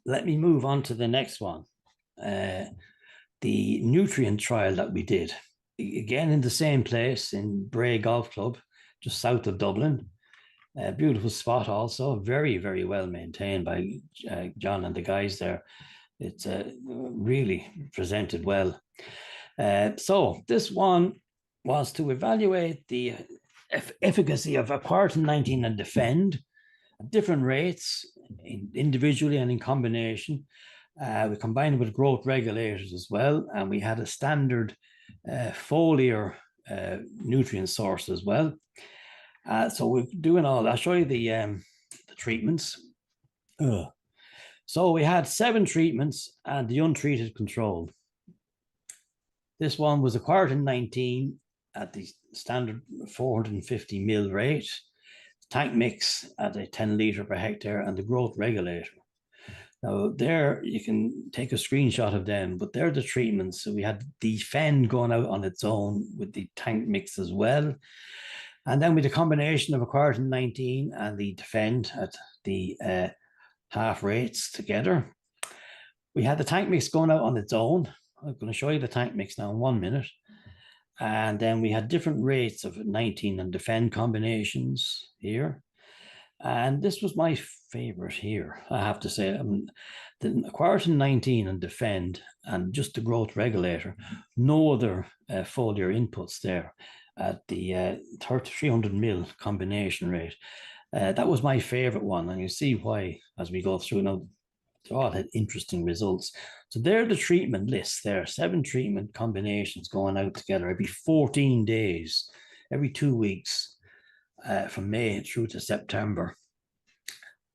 let me move on to the next one. Uh, the nutrient trial that we did, again in the same place in Bray Golf Club, just south of Dublin. A beautiful spot, also very, very well maintained by John and the guys there. It's really presented well. So this one was to evaluate the efficacy of Aquaritin 19 and Defend at different rates, individually and in combination. We combined it with growth regulators as well, and we had a standard foliar nutrient source as well. So we're doing all that. I'll show you the treatments. So we had 7 treatments and the untreated control. This one was Aquaritin 19 at the standard 450 ml rate, tank mix at a 10 litre per hectare, and the growth regulator. Now there you can take a screenshot of them, but they're the treatments. So we had the Defend going out on its own with the tank mix as well. And then with a combination of Aquaritin 19 and the Defend at the half rates together. We had the tank mix going out on its own. I'm going to show you the tank mix now in 1 minute. And then we had different rates of 19 and Defend combinations here. And this was my favorite here, I have to say. The Aquaritin 19 and Defend and just the growth regulator, no other foliar inputs there at the 300 ml combination rate. That was my favorite one, and you see why as we go through now. They all had interesting results. So they're the treatment lists there, 7 treatment combinations going out together every 14 days, every 2 weeks, from May through to September.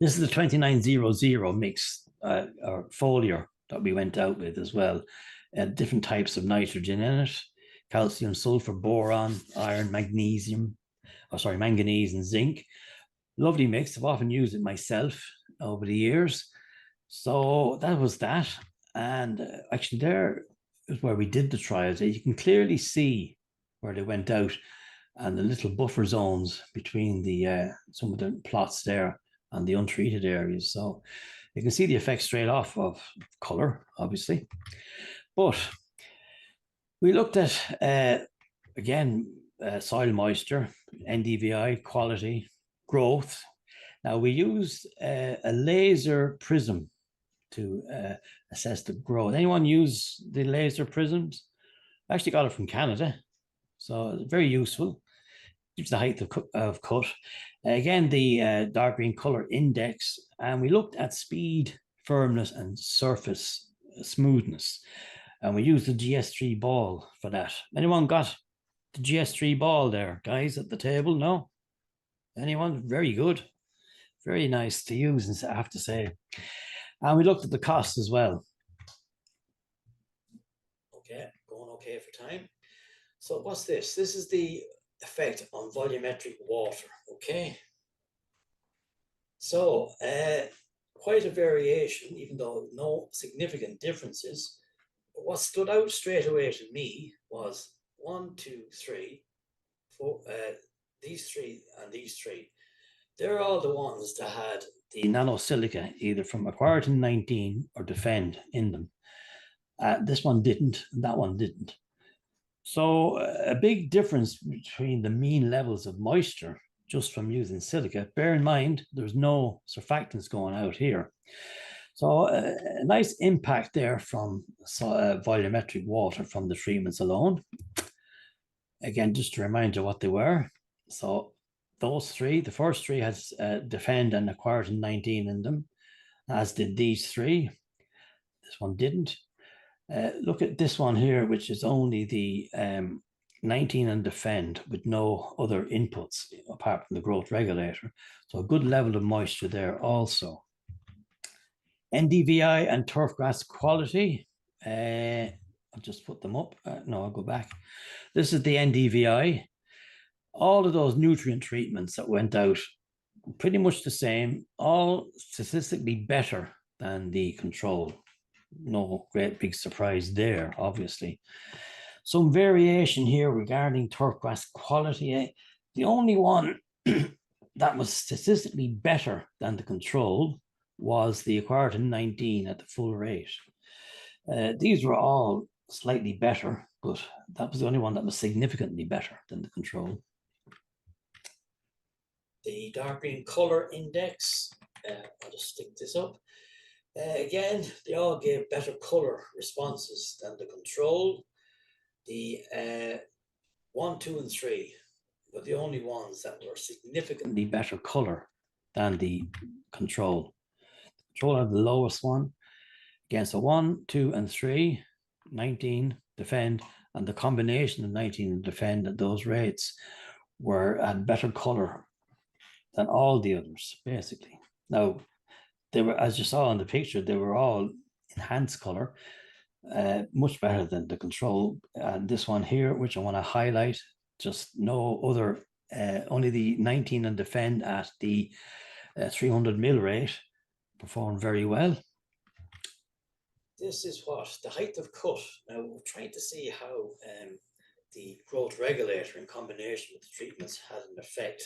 This is the 2900 mix or foliar that we went out with as well. Different types of nitrogen in it: calcium, sulfur, boron, iron, manganese, and zinc. Lovely mix. I've often used it myself over the years. So that was that. And actually there is where we did the trials. You can clearly see where they went out and the little buffer zones between the some of the plots there and the untreated areas. So you can see the effect straight off of color, obviously. But we looked at, again, soil moisture, NDVI, quality, growth. Now we used a laser prism to assess the growth. Anyone use the laser prisms? I actually got it from Canada, so it's very useful. Gives the height of cut. Again, the dark green color index, and we looked at speed, firmness, and surface smoothness. And we used the GS3 ball for that. Anyone got the GS3 ball there, guys, at the table? No? Anyone? Very good. Very nice to use, I have to say. And we looked at the cost as well. Okay, going okay for time. So what's this? This is the effect on volumetric water, okay? So quite a variation, even though no significant differences. But what stood out straight away to me was 1, 2, 3, 4, these 3 and these 3. They're all the ones that had the nanosilica, either from Aquaritin 19 or Defend in them. This one didn't, and that one didn't. So a big difference between the mean levels of moisture just from using silica. Bear in mind, there's no surfactants going out here. So a nice impact there from volumetric water from the treatments alone. Again, just to remind you what they were. So those 3, the first 3 has Defend and Aquaritin 19 in them, as did these 3. This one didn't. Look at this one here, which is only the 19 and Defend with no other inputs apart from the growth regulator. So a good level of moisture there also. NDVI and turfgrass quality. I'll just put them up. No, I'll go back. This is the NDVI. All of those nutrient treatments that went out, pretty much the same, all statistically better than the control. No great big surprise there, obviously. Some variation here regarding turfgrass quality. The only one that was statistically better than the control was the Aquaritin 19 at the full rate. These were all slightly better, but that was the only one that was significantly better than the control. The dark green color index, I'll just stick this up. Again, they all gave better color responses than the control. The 1, 2, and 3 were the only ones that were significantly better color than the control. The control had the lowest one. Again, so 1, 2, and 3, 19, defend, and the combination of 19 and defend at those rates had better color than all the others, basically. Now, they were, as you saw in the picture, they were all enhanced color, much better than the control. And this one here, which I want to highlight, just no other, only the 19 and defend at the 300 mil rate performed very well. This is what the height of cut. Now we're trying to see how the growth regulator in combination with the treatments had an effect.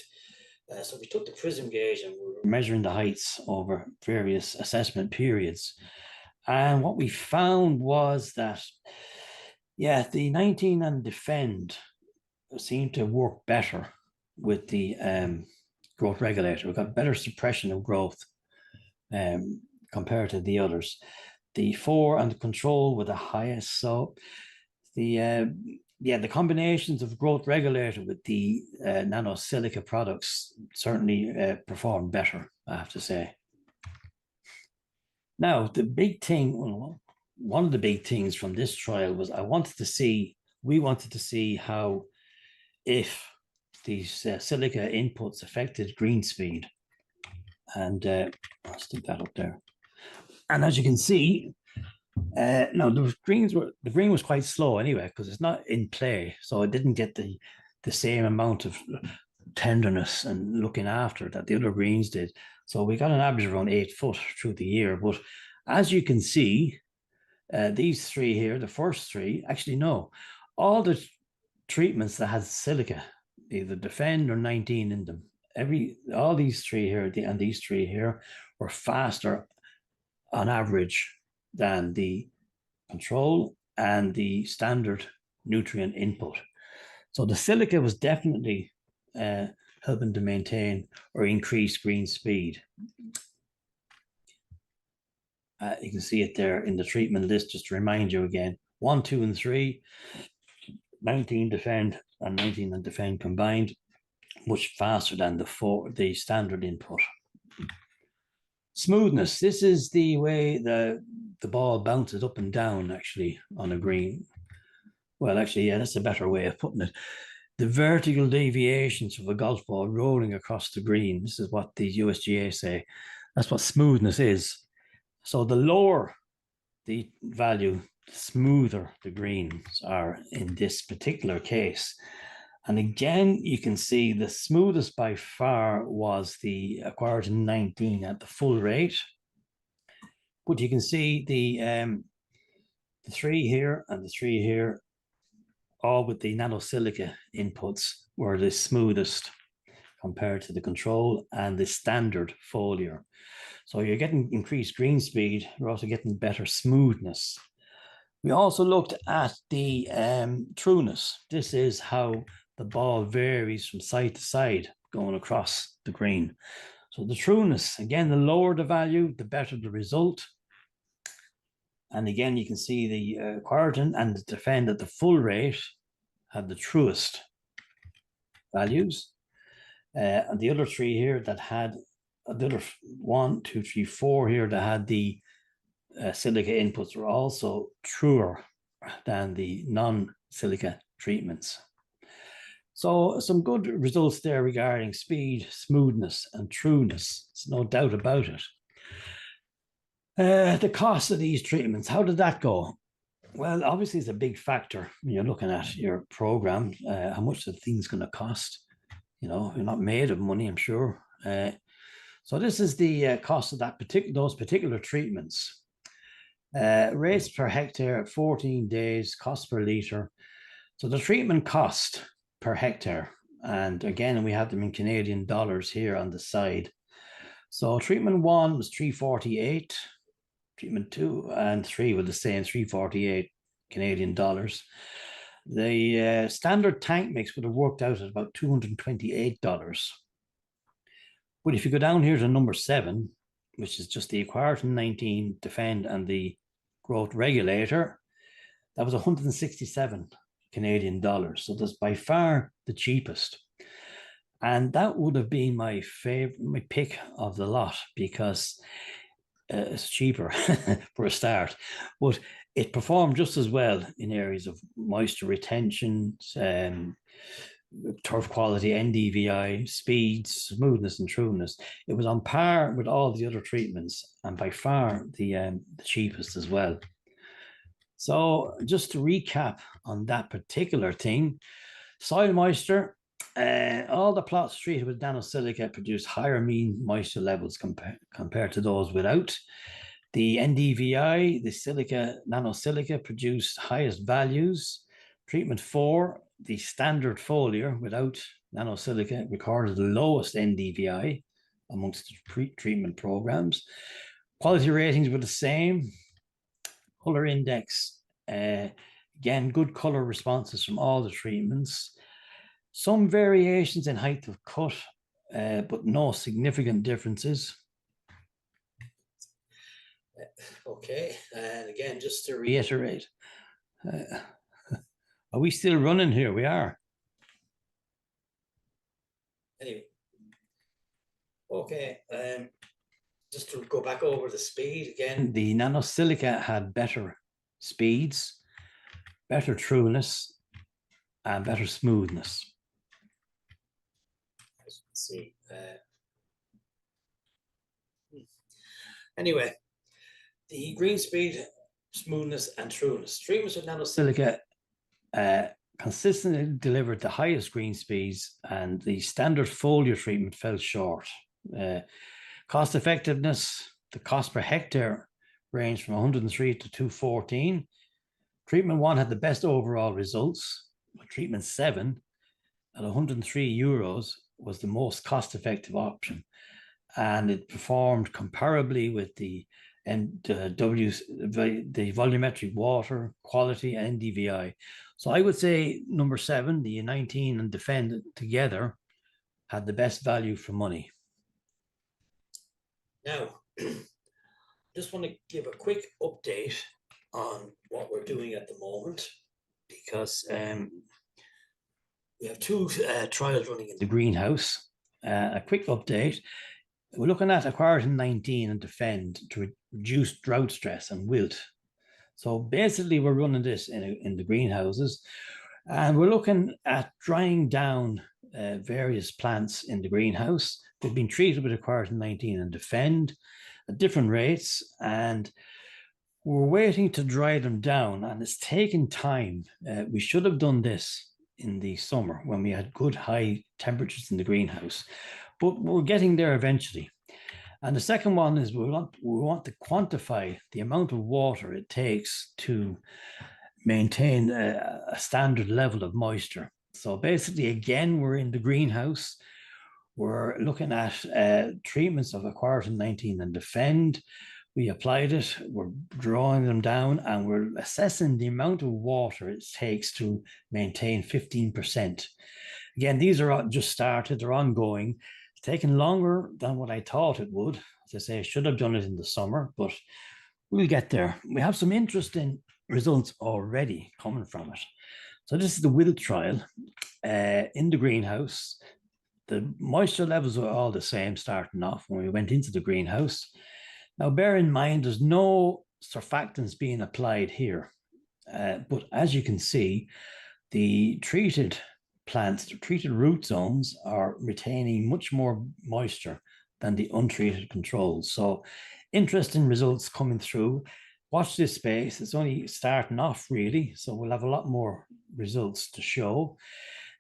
So we took the prism gauge and we were measuring the heights over various assessment periods. And what we found was that, yeah, the 19 and defend seemed to work better with the growth regulator. We got better suppression of growth compared to the others. The 4 and the control were the highest. So the combinations of growth regulator with the nanosilica products certainly performed better, I have to say. Now, the big thing, one of the big things from this trial was we wanted to see how, if these silica inputs affected green speed. And I'll stick that up there. And as you can see, no, the green was quite slow anyway, because it's not in play, so it didn't get the same amount of tenderness and looking after that the other greens did. So we got an average of around 8 foot through the year. But as you can see, these three here, the first three, actually no, all the treatments that had silica, either defend or 19 in them, all these three here and these three here were faster on average than the control and the standard nutrient input. So the silica was definitely helping to maintain or increase green speed. You can see it there in the treatment list, just to remind you again, 1, 2, and 3, 19 defend and 19 and defend combined, much faster than the standard input. Smoothness, this is the way the ball bounces up and down actually on a green. Well, actually, yeah, that's a better way of putting it. The vertical deviations of a golf ball rolling across the green, this is what the USGA say. That's what smoothness is. So the lower the value, the smoother the greens are in this particular case. And again, you can see the smoothest by far was the Aquaritin 19 at the full rate. But you can see the 3 here and the 3 here, all with the nanosilica inputs, were the smoothest compared to the control and the standard foliar. So you're getting increased green speed, you're also getting better smoothness. We also looked at the trueness. This is how the ball varies from side to side going across the green. So the trueness, again, the lower the value, the better the result. And again, you can see the Aquaritin and the defend at the full rate had the truest values. And the other 3 here that had, the other 1, 2, 3, 4 here that had the silica inputs were also truer than the non-silica treatments. So some good results there regarding speed, smoothness, and trueness. There's no doubt about it. The cost of these treatments, how did that go? Well, obviously it's a big factor when you're looking at your program, how much the thing's going to cost. You know, you're not made of money, I'm sure. So this is the cost of those particular treatments. Rates per hectare, 14 days, cost per litre. So the treatment cost per hectare, and again, we have them in Canadian dollars here on the side. So treatment 1 was 348. Treatment 2 and 3 were the same, 348 Canadian dollars. The standard tank mix would have worked out at about $228. But if you go down here to number 7, which is just the Aquaritin 19 Defend and the Growth Regulator, that was 167 Canadian dollars. So that's by far the cheapest. And that would have been my pick of the lot, because it's cheaper for a start, but it performed just as well in areas of moisture retention, turf quality, NDVI, speeds, smoothness, and trueness. It was on par with all the other treatments, and by far the cheapest as well. So just to recap on that particular thing, soil moisture, all the plots treated with nanosilica produced higher mean moisture levels compared to those without. The NDVI, the nanosilica, produced highest values. Treatment 4, the standard foliar without nanosilica, recorded the lowest NDVI amongst the pre-treatment programs. Quality ratings were the same. Color index, again, good color responses from all the treatments. Some variations in height of cut, but no significant differences. Okay, and again, just to reiterate, are we still running here? We are. Anyway, okay, just to go back over the speed again, the nanosilica had better speeds, better trueness, and better smoothness. As you can see. Anyway, the green speed, smoothness, and trueness. Treatments with nanosilica consistently delivered the highest green speeds, and the standard foliar treatment fell short. Cost effectiveness, the cost per hectare ranged from 103 to 214. Treatment 1 had the best overall results. Treatment 7 at 103 euros was the most cost-effective option, and it performed comparably with the volumetric water quality and NDVI. So I would say number 7, the 19 and Defend together, had the best value for money. Now, just want to give a quick update on what we're doing at the moment, because we have 2 trials running in the greenhouse. A quick update. We're looking at Aquaritin 19 and Defend to reduce drought stress and wilt. So basically, we're running this in the greenhouses, and we're looking at drying down various plants in the greenhouse. They've been treated with Aquaritin 19 and Defend at different rates, and we're waiting to dry them down, and it's taking time. We should have done this in the summer when we had good high temperatures in the greenhouse, but we're getting there eventually. And the second one is we want to quantify the amount of water it takes to maintain a standard level of moisture. So basically, again, we're in the greenhouse. We're looking at treatments of Aquaritin 19 and Defend. We applied it, we're drawing them down, and we're assessing the amount of water it takes to maintain 15%. Again, these are just started, they're ongoing. It's taken longer than what I thought it would. As I say, I should have done it in the summer, but we'll get there. We have some interesting results already coming from it. So this is the wilt trial in the greenhouse. The moisture levels were all the same starting off when we went into the greenhouse. Now, bear in mind, there's no surfactants being applied here. But as you can see, the treated plants, the treated root zones are retaining much more moisture than the untreated controls. So interesting results coming through. Watch this space. It's only starting off, really. So we'll have a lot more results to show.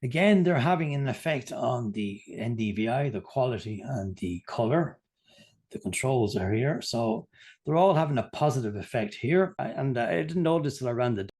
Again, they're having an effect on the NDVI, the quality, and the color. The controls are here, so they're all having a positive effect here. And I didn't notice till I ran the